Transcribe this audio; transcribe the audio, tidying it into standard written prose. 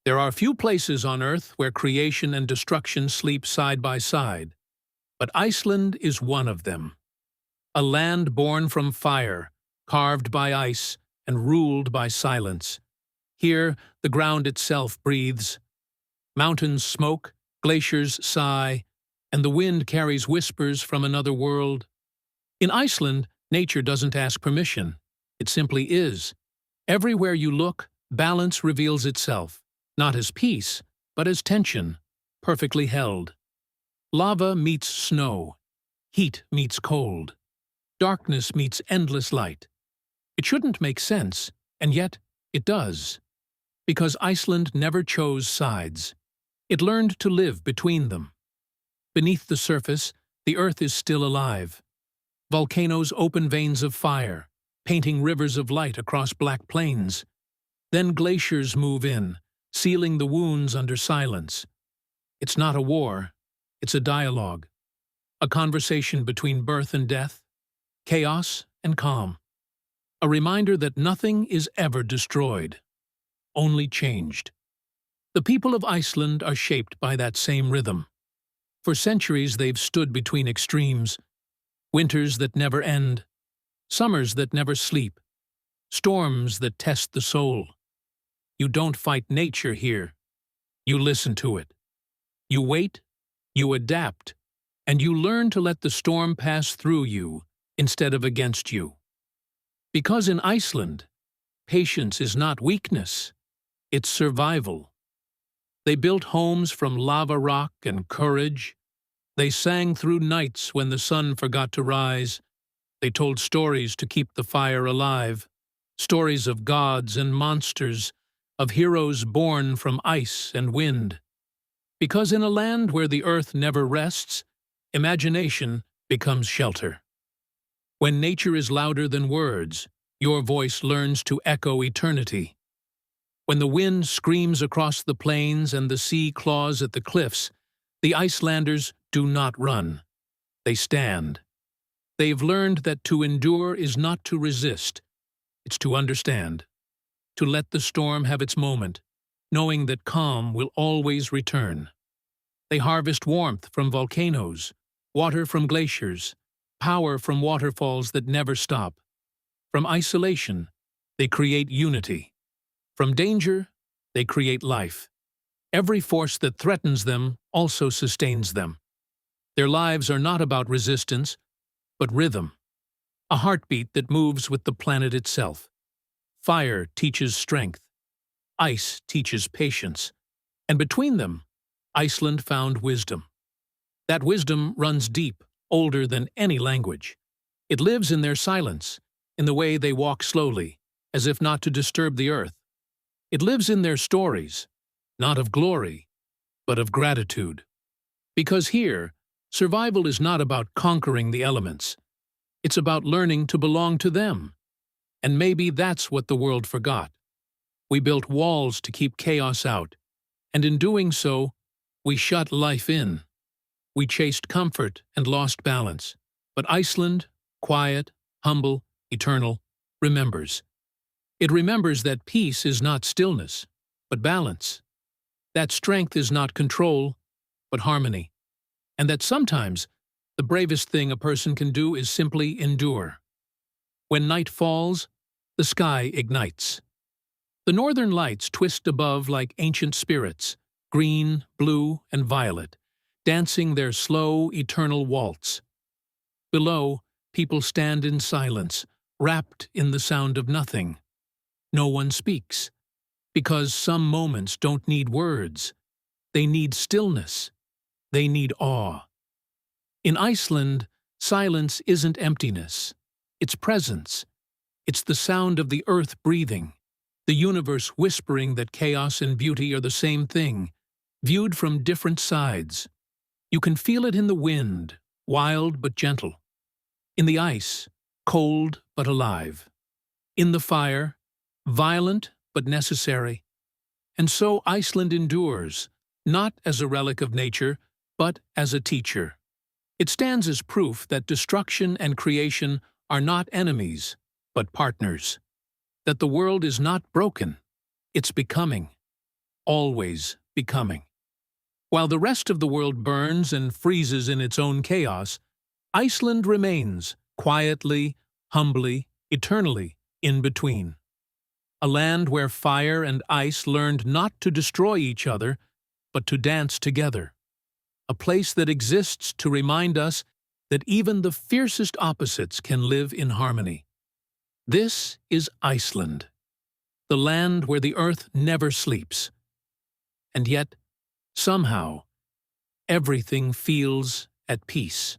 There are few places on Earth where creation and destruction sleep side by side, but Iceland is one of them. A land born from fire, carved by ice, and ruled by silence. Here, the ground itself breathes. Mountains smoke, glaciers sigh, and the wind carries whispers from another world. In Iceland, nature doesn't ask permission. It simply is. Everywhere you look, balance reveals itself, not as peace, but as tension, perfectly held. Lava meets snow. Heat meets cold. Darkness meets endless light. It shouldn't make sense, and yet it does. Because Iceland never chose sides. It learned to live between them. Beneath the surface, the earth is still alive. Volcanoes open veins of fire, painting rivers of light across black plains. Then glaciers move in, sealing the wounds under silence. It's not a war, it's a dialogue. A conversation between birth and death, chaos and calm. A reminder that nothing is ever destroyed, only changed. The people of Iceland are shaped by that same rhythm. For centuries they've stood between extremes, winters that never end, summers that never sleep, storms that test the soul. You don't fight nature here. You listen to it. You wait, you adapt, and you learn to let the storm pass through you instead of against you. Because in Iceland, patience is not weakness, it's survival. They built homes from lava rock and courage. They sang through nights when the sun forgot to rise. They told stories to keep the fire alive, stories of gods and monsters, of heroes born from ice and wind. Because in a land where the earth never rests, imagination becomes shelter. When nature is louder than words, your voice learns to echo eternity. When the wind screams across the plains and the sea claws at the cliffs, the Icelanders do not run. They stand. They've learned that to endure is not to resist, it's to understand. To let the storm have its moment, knowing that calm will always return. They harvest warmth from volcanoes, water from glaciers, power from waterfalls that never stop. From isolation, they create unity. From danger, they create life. Every force that threatens them also sustains them. Their lives are not about resistance, but rhythm. A heartbeat that moves with the planet itself. Fire teaches strength. Ice teaches patience. And between them, Iceland found wisdom. That wisdom runs deep, older than any language. It lives in their silence, in the way they walk slowly, as if not to disturb the earth. It lives in their stories, not of glory, but of gratitude. Because here, survival is not about conquering the elements. It's about learning to belong to them. And maybe that's what the world forgot. We built walls to keep chaos out, and in doing so, we shut life in. We chased comfort and lost balance. But Iceland, quiet, humble, eternal, remembers. It remembers that peace is not stillness, but balance. That strength is not control, but harmony. And that sometimes the bravest thing a person can do is simply endure. When night falls, the sky ignites. The northern lights twist above like ancient spirits, green, blue, and violet, dancing their slow, eternal waltz. Below, people stand in silence, wrapped in the sound of nothing. No one speaks, because some moments don't need words. They need stillness. They need awe. In Iceland, silence isn't emptiness. It's presence. It's the sound of the earth breathing, the universe whispering that chaos and beauty are the same thing, viewed from different sides. You can feel it in the wind, wild but gentle. In the ice, cold but alive. In the fire, violent but necessary. And so Iceland endures, not as a relic of nature, but as a teacher. It stands as proof that destruction and creation are not enemies, but partners. That the world is not broken, it's becoming. always becoming. While the rest of the world burns and freezes in its own chaos, Iceland remains, quietly, humbly, eternally, in between. A land where fire and ice learned not to destroy each other, but to dance together. A place that exists to remind us that even the fiercest opposites can live in harmony. This is Iceland, the land where the earth never sleeps. And yet, somehow, everything feels at peace.